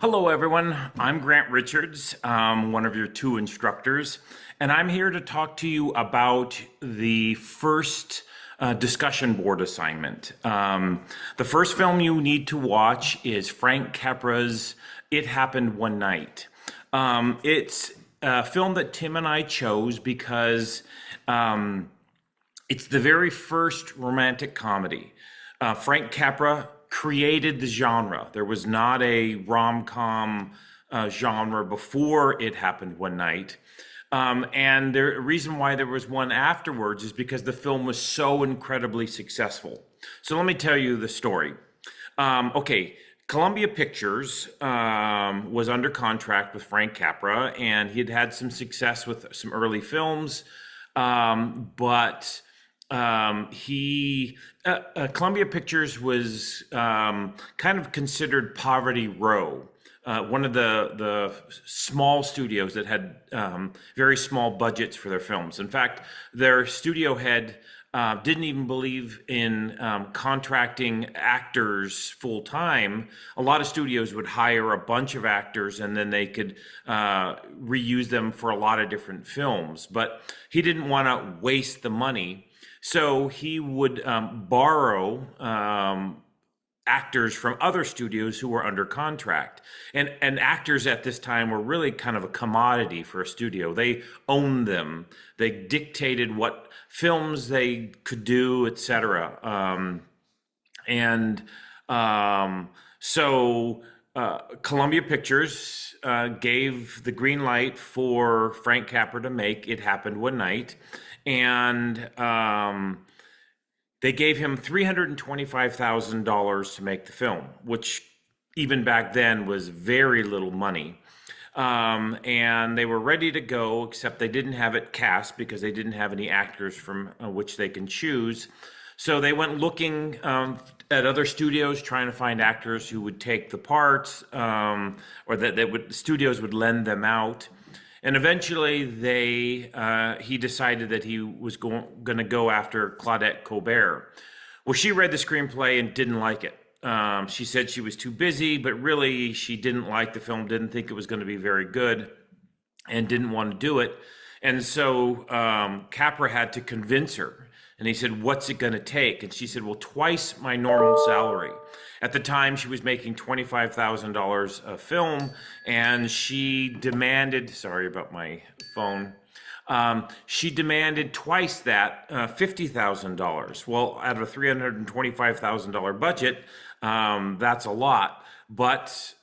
Hello, everyone. I'm Grant Richards, one of your two instructors, and I'm here to talk to you about the first discussion board assignment. The first film you need to watch is Frank Capra's It Happened One Night. It's a film that Tim and I chose because it's the very first romantic comedy. Frank Capra created the genre. There was not a rom-com genre before It Happened One Night. And the reason why there was one afterwards is because the film was so incredibly successful. So let me tell you the story. Okay, Columbia Pictures was under contract with Frank Capra, and he had had some success with some early films, but Columbia Pictures was kind of considered Poverty Row, one of the small studios that had very small budgets for their films. In fact, their studio head didn't even believe in contracting actors full time. A lot of studios would hire a bunch of actors and then they could reuse them for a lot of different films. But he didn't want to waste the money. So he would borrow actors from other studios who were under contract. And actors at this time were really kind of a commodity for a studio. They owned them. They dictated what films they could do, etc. So Columbia Pictures gave the green light for Frank Capra to make It Happened One Night. And they gave him $325,000 to make the film, which even back then was very little money. And they were ready to go, except they didn't have it cast because they didn't have any actors from which they can choose. So they went looking at other studios, trying to find actors who would take the parts, or that studios would lend them out. And eventually, he decided that he was going to go after Claudette Colbert. Well, she read the screenplay and didn't like it. She said she was too busy, but really she didn't like the film, didn't think it was going to be very good, and didn't want to do it. And so Capra had to convince her. And he said, "What's it going to take?" And she said, "Well, twice my normal salary." At the time, she was making $25,000 a film, and she demanded, sorry about my phone, she demanded twice that, $50,000. Well, out of a $325,000 budget, that's a lot. But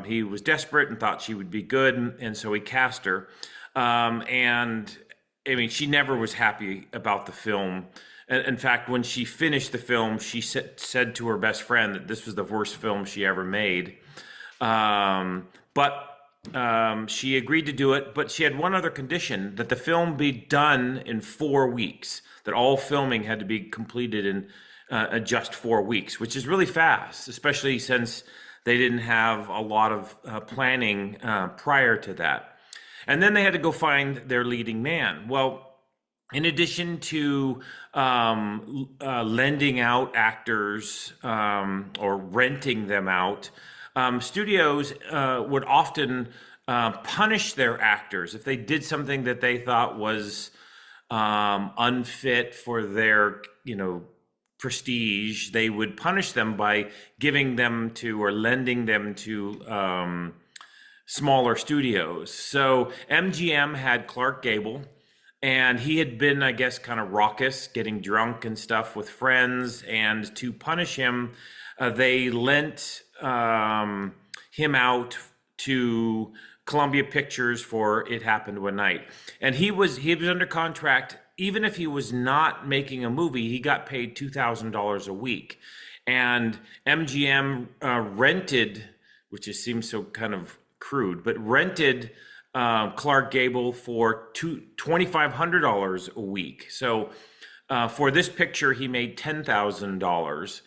he was desperate and thought she would be good, and so he cast her. And I mean, she never was happy about the film. In fact, when she finished the film, she said to her best friend that this was the worst film she ever made. But she agreed to do it, but she had one other condition, that the film be done in 4 weeks, that all filming had to be completed in just 4 weeks, which is really fast, especially since they didn't have a lot of planning prior to that. And then they had to go find their leading man. Well, in addition to lending out actors or renting them out, studios would often punish their actors if they did something that they thought was unfit for their, prestige. They would punish them by giving them to or lending them to smaller studios. So MGM had Clark Gable. And he had been, I guess, kind of raucous, getting drunk and stuff with friends. And to punish him, they lent him out to Columbia Pictures for It Happened One Night. And he was under contract. Even if he was not making a movie, he got paid $2,000 a week. And MGM rented, which seems so kind of crude, but rented Clark Gable for $2,500 a week. So for this picture, he made $10,000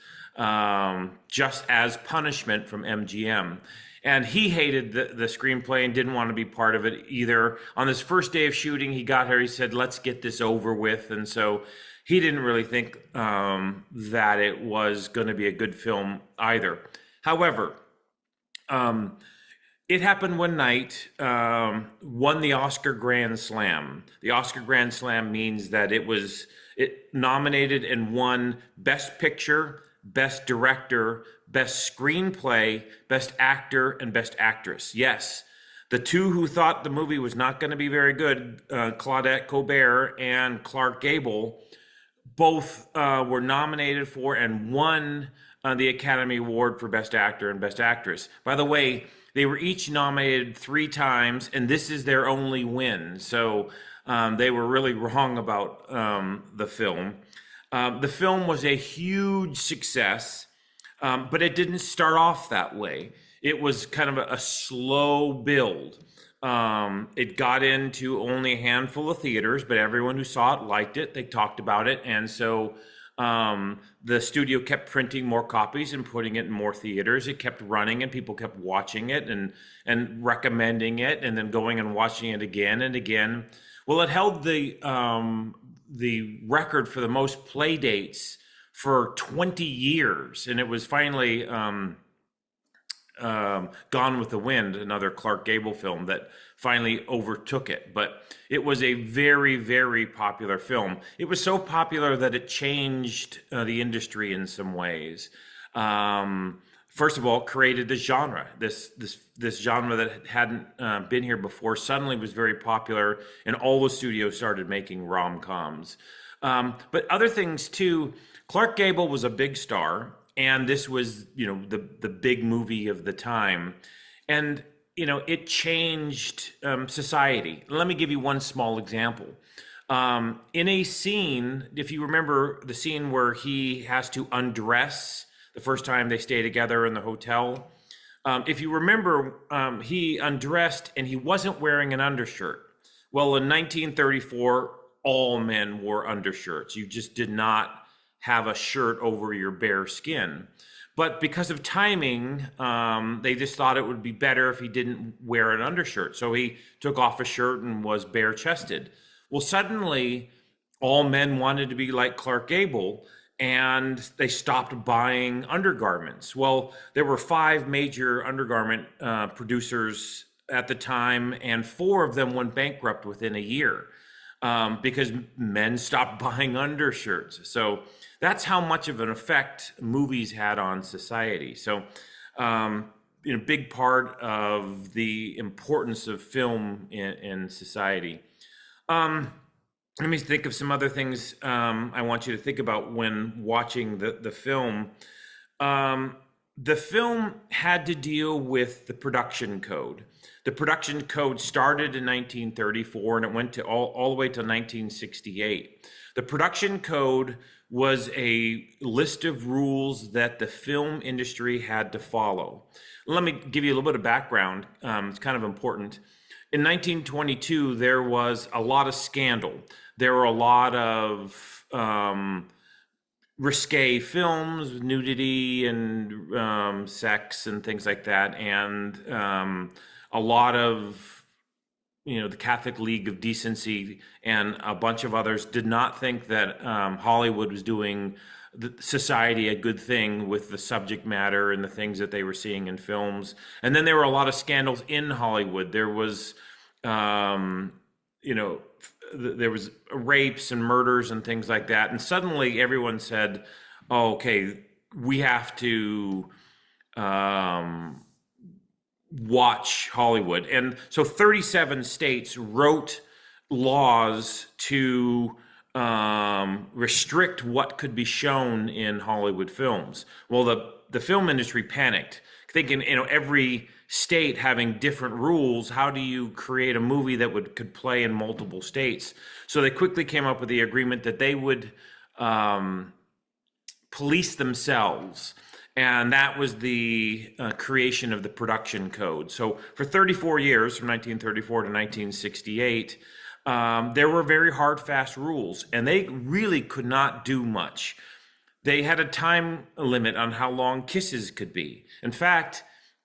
just as punishment from MGM. And he hated the screenplay and didn't want to be part of it either. On this first day of shooting, he got here, he said, "Let's get this over with." And so he didn't really think that it was going to be a good film either. However, It happened one night, won the Oscar Grand Slam. The Oscar Grand Slam means that it nominated and won Best Picture, Best Director, Best Screenplay, Best Actor, and Best Actress. Yes, the two who thought the movie was not going to be very good, Claudette Colbert and Clark Gable, both were nominated for and won the Academy Award for Best Actor and Best Actress. By the way, they were each nominated 3 times, and this is their only win. So they were really wrong about the film. The film was a huge success, but it didn't start off that way. It was kind of a slow build. It got into only a handful of theaters, but everyone who saw it liked it. They talked about it. And so the studio kept printing more copies and putting it in more theaters. It kept running and people kept watching it and recommending it and then going and watching it again and again. Well, it held the record for the most play dates for 20 years. And it was finally Gone with the Wind, another Clark Gable film that finally overtook it. But it was a very, very popular film. It was so popular that it changed the industry in some ways. First of all, created this genre. This genre that hadn't been here before suddenly was very popular, and all the studios started making rom-coms. But other things too. Clark Gable was a big star. And this was, the big movie of the time. And, it changed society. Let me give you one small example. In a scene, if you remember the scene where he has to undress the first time they stay together in the hotel, if you remember, he undressed and he wasn't wearing an undershirt. Well, in 1934, all men wore undershirts. You just did not have a shirt over your bare skin. But because of timing, they just thought it would be better if he didn't wear an undershirt. So he took off a shirt and was bare chested. Well, suddenly all men wanted to be like Clark Gable and they stopped buying undergarments. Well, there were 5 major undergarment producers at the time, and 4 of them went bankrupt within a year because men stopped buying undershirts. So that's how much of an effect movies had on society. So, big part of the importance of film in society. Let me think of some other things I want you to think about when watching the film. The film had to deal with the production code. The production code started in 1934 and it went to all the way to 1968. The production code was a list of rules that the film industry had to follow. Let me give you a little bit of background. It's kind of important. In 1922, there was a lot of scandal. There were a lot of risque films, nudity and sex and things like that, and a lot of the Catholic League of Decency and a bunch of others did not think that Hollywood was doing society a good thing with the subject matter and the things that they were seeing in films. And then there were a lot of scandals in Hollywood. There was, there was rapes and murders and things like that. And suddenly everyone said, oh, okay, we have to watch Hollywood. And so 37 states wrote laws to restrict what could be shown in Hollywood films. Well, the film industry panicked, thinking, every state having different rules, how do you create a movie that could play in multiple states? So they quickly came up with the agreement that they would police themselves. And that was the creation of the production code. So for 34 years, from 1934 to 1968, there were very hard, fast rules, and they really could not do much. They had a time limit on how long kisses could be. In fact,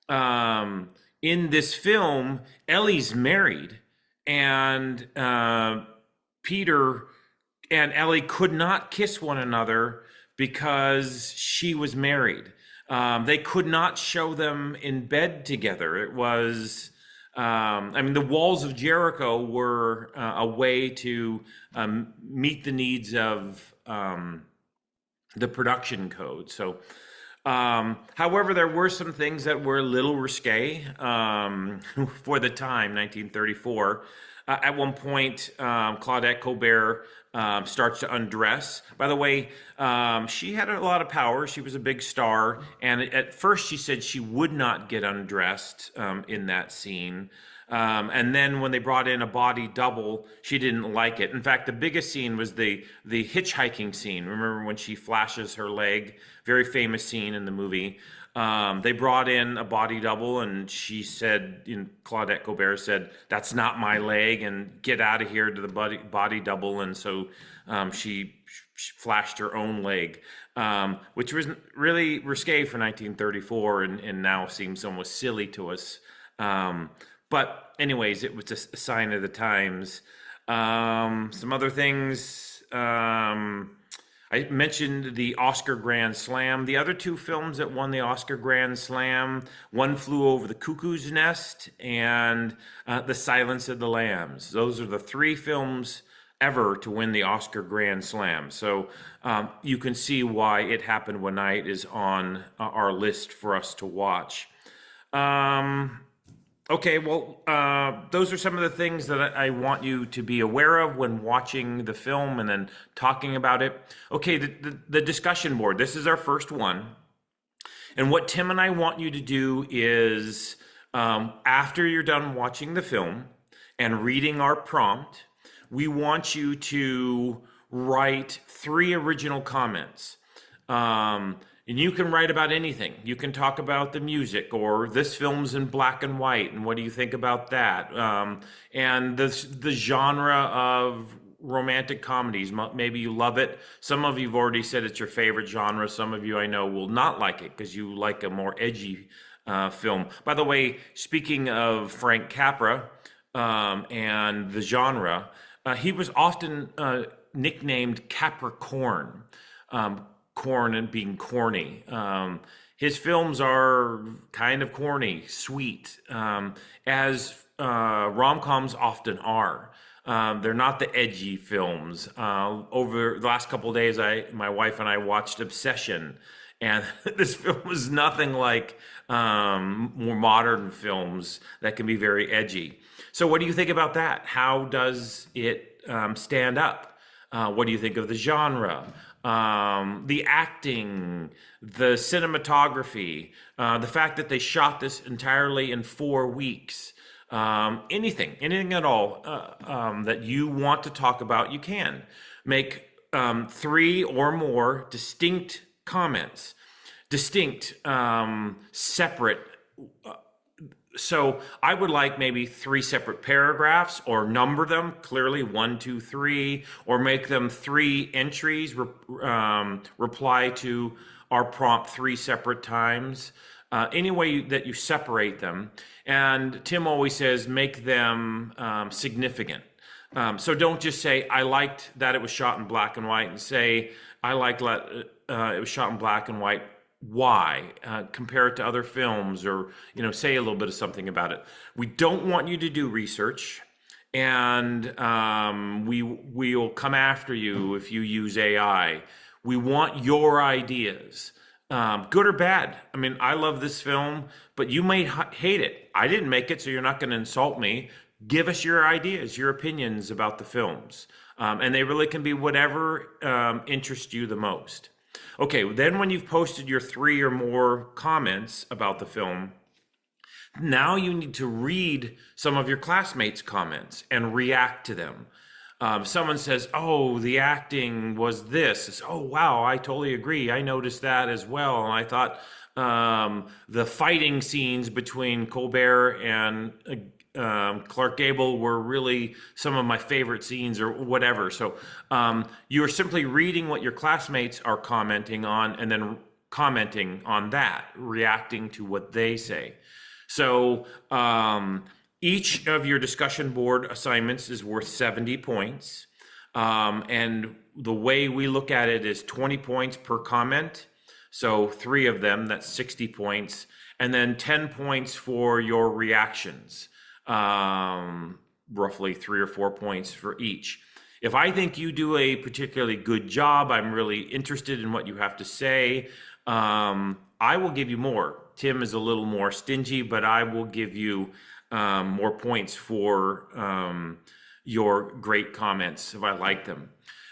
in this film, Ellie's married, and Peter and Ellie could not kiss one another because she was married. They could not show them in bed together. It was, I mean, the walls of Jericho were a way to meet the needs of the production code. So, however, there were some things that were a little risque for the time, 1934. At one point, Claudette Colbert starts to undress. By the way, she had a lot of power. She was a big star. And at first, she said she would not get undressed in that scene. And then when they brought in a body double, she didn't like it. In fact, the biggest scene was the hitchhiking scene. Remember when she flashes her leg? Very famous scene in the movie. They brought in a body double, and she said, Claudette Colbert said, "That's not my leg," and get out of here to the body double. And so she flashed her own leg, which was really risque for 1934, and now seems almost silly to us. But anyways, it was a sign of the times. Some other things. I mentioned the Oscar Grand Slam. The other two films that won the Oscar Grand Slam, One Flew Over the Cuckoo's Nest and The Silence of the Lambs. Those are the three films ever to win the Oscar Grand Slam. So you can see why It Happened One Night is on our list for us to watch. Okay, well, those are some of the things that I want you to be aware of when watching the film and then talking about it. Okay, the discussion board. This is our first one. And what Tim and I want you to do is, after you're done watching the film and reading our prompt, we want you to write 3 original comments. And you can write about anything. You can talk about the music, or this film's in black and white, and what do you think about that? And the genre of romantic comedies. Maybe you love it. Some of you have already said it's your favorite genre. Some of you I know will not like it because you like a more edgy film. By the way, speaking of Frank Capra and the genre, he was often nicknamed Capricorn. Corn and being corny. His films are kind of corny, sweet, as rom-coms often are. They're not the edgy films. Over the last couple of days, my wife and I watched Obsession, and this film was nothing like more modern films that can be very edgy. So what do you think about that? How does it stand up? What do you think of the genre? The acting, the cinematography, the fact that they shot this entirely in 4 weeks, anything at all that you want to talk about, you can. Make 3 or more distinct comments, distinct, separate. So I would like maybe 3 separate paragraphs, or number them clearly 1, 2, 3, or make them 3 entries, reply to our prompt 3 separate times. Any way that you separate them. And Tim always says, make them significant. So don't just say, I liked that it was shot in black and white, and say, I liked it was shot in black and white. Why? Compare it to other films, or say a little bit of something about it. We don't want you to do research, and we will come after you if you use AI. We want your ideas, good or bad. I mean, I love this film, but you may hate it. I didn't make it, so you're not going to insult me. Give us your ideas, your opinions about the films, and they really can be whatever interests you the most. Okay, then when you've posted your 3 or more comments about the film, now you need to read some of your classmates' comments and react to them. Someone says, oh, the acting was this. It's, oh, wow, I totally agree. I noticed that as well. And I thought the fighting scenes between Colbert and Clark Gable were really some of my favorite scenes, or whatever. So you're simply reading what your classmates are commenting on, and then commenting on that, reacting to what they say. So each of your discussion board assignments is worth 70 points. And the way we look at it is 20 points per comment. So 3 of them, that's 60 points. And then 10 points for your reactions, roughly 3 or 4 points for each. If I think you do a particularly good job, I'm really interested in what you have to say, I will give you more. Tim is a little more stingy, but I will give you more points for your great comments if I like them.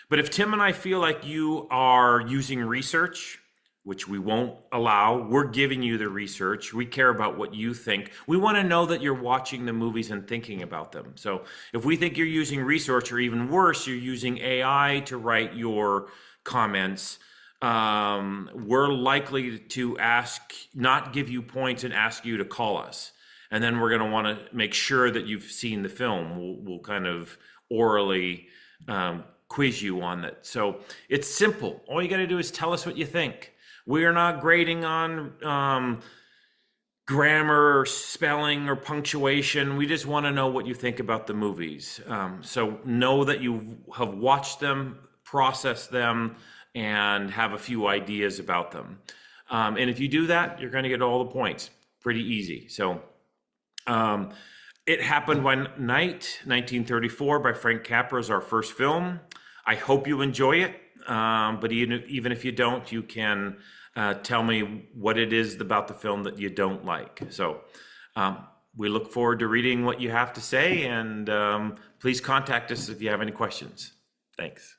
But if Tim and I feel like you are using research, which we won't allow, we're giving you the research. We care about what you think. We want to know that you're watching the movies and thinking about them. So if we think you're using research, or even worse, you're using AI to write your comments, we're likely to not give you points and ask you to call us. And then we're going to want to make sure that you've seen the film. We'll kind of orally quiz you on it. So it's simple. All you got to do is tell us what you think. We are not grading on grammar or spelling or punctuation. We just want to know what you think about the movies. So know that you have watched them, processed them, and have a few ideas about them. And if you do that, you're going to get all the points. Pretty easy. So It Happened One Night, 1934 by Frank Capra is our first film. I hope you enjoy it. But even if you don't, you can tell me what it is about the film that you don't like. So we look forward to reading what you have to say, and please contact us if you have any questions. Thanks.